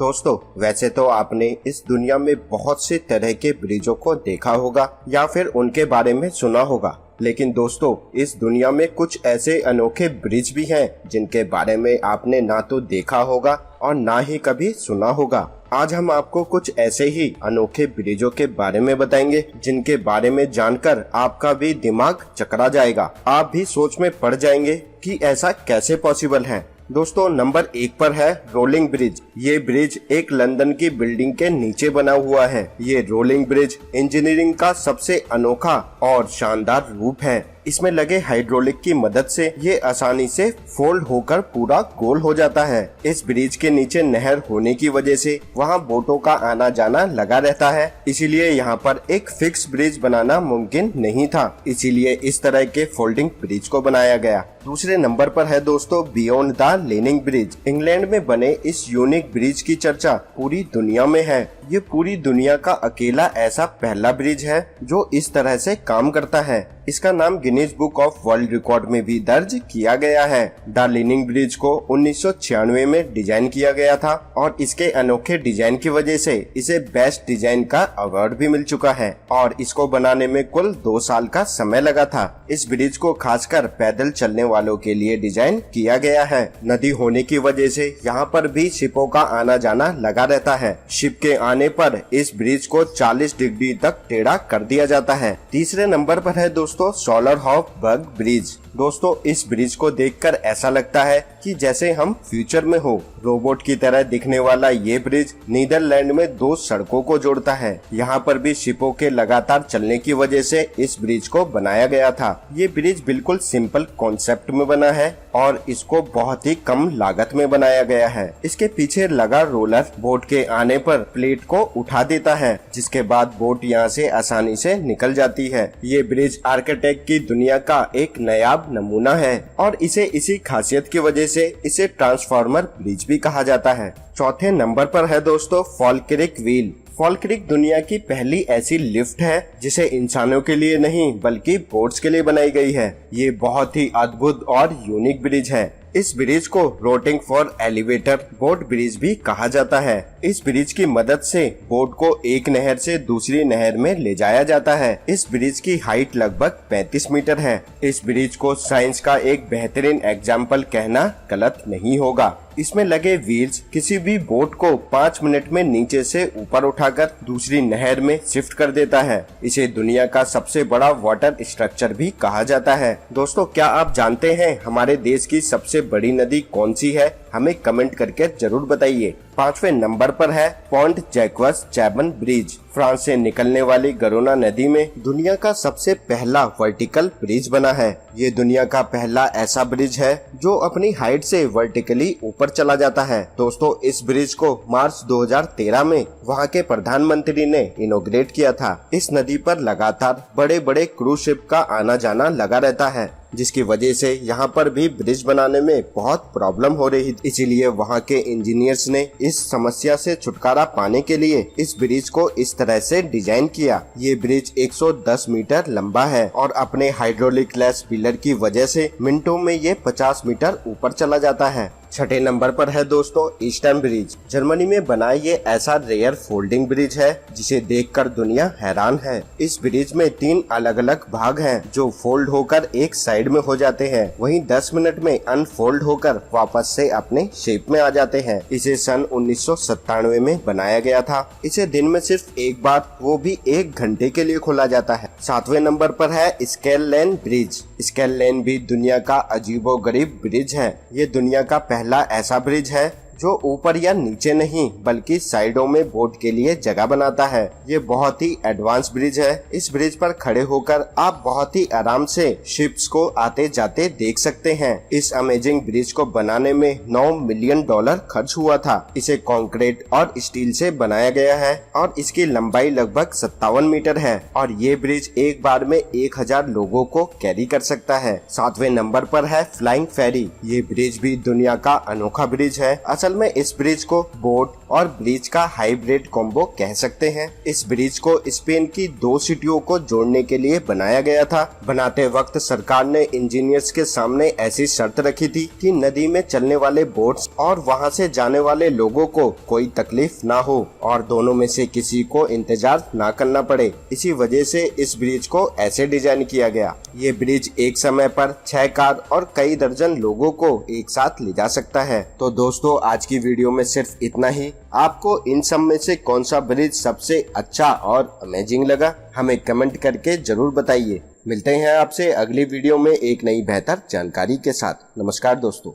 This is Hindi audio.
दोस्तों, वैसे तो आपने इस दुनिया में बहुत से तरह के ब्रिजों को देखा होगा या फिर उनके बारे में सुना होगा, लेकिन दोस्तों इस दुनिया में कुछ ऐसे अनोखे ब्रिज भी हैं जिनके बारे में आपने ना तो देखा होगा और ना ही कभी सुना होगा। आज हम आपको कुछ ऐसे ही अनोखे ब्रिजों के बारे में बताएंगे जिनके बारे में जानकर आपका भी दिमाग चकरा जाएगा। आप भी सोच में पड़ जाएंगे कि ऐसा कैसे पॉसिबल है। दोस्तों, नंबर 1 पर है रोलिंग ब्रिज। ये ब्रिज एक लंदन की बिल्डिंग के नीचे बना हुआ है। ये रोलिंग ब्रिज इंजीनियरिंग का सबसे अनोखा और शानदार रूप है। इसमें लगे हाइड्रोलिक की मदद से ये आसानी से फोल्ड होकर पूरा गोल हो जाता है। इस ब्रिज के नीचे नहर होने की वजह से वहाँ बोटों का आना जाना लगा रहता है, इसीलिए यहाँ पर एक फिक्स ब्रिज बनाना मुमकिन नहीं था। इसीलिए इस तरह के फोल्डिंग ब्रिज को बनाया गया। दूसरे नंबर पर है दोस्तों beyond the leaning bridge. England में बने इस यूनिक ब्रिज की चर्चा पूरी दुनिया में है। ये पूरी दुनिया का अकेला ऐसा पहला ब्रिज है जो इस तरह से काम करता है। इसका नाम Guinness book of world record में भी दर्ज किया गया है। द लीनिंग ब्रिज को 1996 में डिजाइन किया गया था और इसके अनोखे डिजाइन की वजह से इसे बेस्ट डिजाइन का अवार्ड भी मिल चुका है और इसको बनाने में कुल 2 साल का समय लगा था। इस ब्रिज को खासकर पैदल चलने वालों के लिए डिजाइन किया गया है। नदी होने की वजह से यहाँ पर भी शिपों का आना जाना लगा रहता है। शिप के आने पर इस ब्रिज को 40 डिग्री तक टेढ़ा कर दिया जाता है। तीसरे नंबर पर है दोस्तों सोलरहॉफबर्ग ब्रिज। दोस्तों, इस ब्रिज को देखकर ऐसा लगता है कि जैसे हम फ्यूचर में हो। रोबोट की तरह दिखने वाला ये ब्रिज नीदरलैंड में 2 सड़कों को जोड़ता है। यहाँ पर भी शिपों के लगातार चलने की वजह से इस ब्रिज को बनाया गया था। ये ब्रिज बिल्कुल सिंपल कॉन्सेप्ट में बना है और इसको बहुत ही कम लागत में बनाया गया है। इसके पीछे लगा रोलर बोट के आने पर प्लेट को उठा देता है, जिसके बाद बोट यहाँ से आसानी से निकल जाती है। ये ब्रिज आर्किटेक्ट की दुनिया का एक नायाब नमूना है और इसे इसी खासियत की वजह से इसे ट्रांसफॉर्मर ब्रिज भी कहा जाता है। चौथे नंबर पर है दोस्तों फॉल्क्रिक व्हील। फॉल्क्रिक दुनिया की पहली ऐसी लिफ्ट है जिसे इंसानों के लिए नहीं बल्कि बोट्स के लिए बनाई गई है। ये बहुत ही अद्भुत और यूनिक ब्रिज है। इस ब्रिज को रोटिंग फॉर एलिवेटर बोट ब्रिज भी कहा जाता है। इस ब्रिज की मदद से बोट को एक नहर से दूसरी नहर में ले जाया जाता है। इस ब्रिज की हाइट लगभग 35 मीटर है। इस ब्रिज को साइंस का एक बेहतरीन एग्जाम्पल कहना गलत नहीं होगा। इसमें लगे व्हील्स किसी भी बोट को 5 मिनट में नीचे से ऊपर उठाकर दूसरी नहर में शिफ्ट कर देता है। इसे दुनिया का सबसे बड़ा वाटर स्ट्रक्चर भी कहा जाता है। दोस्तों, क्या आप जानते हैं हमारे देश की सबसे बड़ी नदी कौन सी है? हमें कमेंट करके जरूर बताइए। 5वें नंबर पर है पॉन्ट जैक्वस चैबन ब्रिज। फ्रांस से निकलने वाली गरोना नदी में दुनिया का सबसे पहला वर्टिकल ब्रिज बना है। ये दुनिया का पहला ऐसा ब्रिज है जो अपनी हाइट से वर्टिकली ऊपर चला जाता है। दोस्तों, इस ब्रिज को मार्च 2013 में वहाँ के प्रधानमंत्री ने इनॉग्रेट किया था। इस नदी पर लगातार बड़े बड़े क्रूज शिप का आना जाना लगा रहता है, जिसकी वजह से यहाँ पर भी ब्रिज बनाने में बहुत प्रॉब्लम हो रही। इसीलिए वहाँ के इंजीनियर्स ने इस समस्या से छुटकारा पाने के लिए इस ब्रिज को इस तरह से डिजाइन किया। ये ब्रिज 110 मीटर लंबा है और अपने हाइड्रोलिक लेस पिलर की वजह से मिनटों में ये 50 मीटर ऊपर चला जाता है। 6ठे नंबर पर है दोस्तों ईस्टर्न ब्रिज। जर्मनी में बना ये ऐसा रेयर फोल्डिंग ब्रिज है जिसे देखकर दुनिया हैरान है। इस ब्रिज में 3 अलग अलग भाग हैं जो फोल्ड होकर एक साइड में हो जाते हैं, वहीं 10 मिनट में अनफोल्ड होकर वापस से अपने शेप में आ जाते हैं। इसे सन 1997 में बनाया गया था। इसे दिन में सिर्फ एक बार, वो भी 1 घंटे के लिए खोला जाता है। 7वें नंबर पर है स्केल लेन ब्रिज। स्केल लेन भी दुनिया का अजीबोगरीब ब्रिज है। ये दुनिया का पहला ऐसा ब्रिज है जो ऊपर या नीचे नहीं बल्कि साइडों में बोट के लिए जगह बनाता है। ये बहुत ही एडवांस ब्रिज है। इस ब्रिज पर खड़े होकर आप बहुत ही आराम से शिप्स को आते जाते देख सकते हैं। इस अमेजिंग ब्रिज को बनाने में $9 मिलियन खर्च हुआ था। इसे कंक्रीट और स्टील से बनाया गया है और इसकी लंबाई लगभग 57 मीटर है और ये ब्रिज एक बार में 1000 लोगों को कैरी कर सकता है। 7वें नंबर पर है फ्लाइंग फेरी। ये ब्रिज भी दुनिया का अनोखा ब्रिज है। असल असल में इस ब्रिज को बोट और ब्रिज का हाइब्रिड कॉम्बो कह सकते हैं। इस ब्रिज को स्पेन की 2 सिटियों को जोड़ने के लिए बनाया गया था। बनाते वक्त सरकार ने इंजीनियर्स के सामने ऐसी शर्त रखी थी कि नदी में चलने वाले बोट्स और वहां से जाने वाले लोगों को कोई तकलीफ ना हो और दोनों में से किसी को इंतजार ना करना पड़े। इसी वजह से इस ब्रिज को ऐसे डिजाइन किया गया। ये ब्रिज एक समय पर 6 कार और कई दर्जन लोगों को एक साथ ले जा सकता है। तो दोस्तों आज की वीडियो में सिर्फ इतना ही। आपको इन सब में से कौन सा ब्रिज सबसे अच्छा और अमेजिंग लगा, हमें कमेंट करके जरूर बताइए। मिलते हैं आपसे अगली वीडियो में एक नई बेहतर जानकारी के साथ। नमस्कार दोस्तों।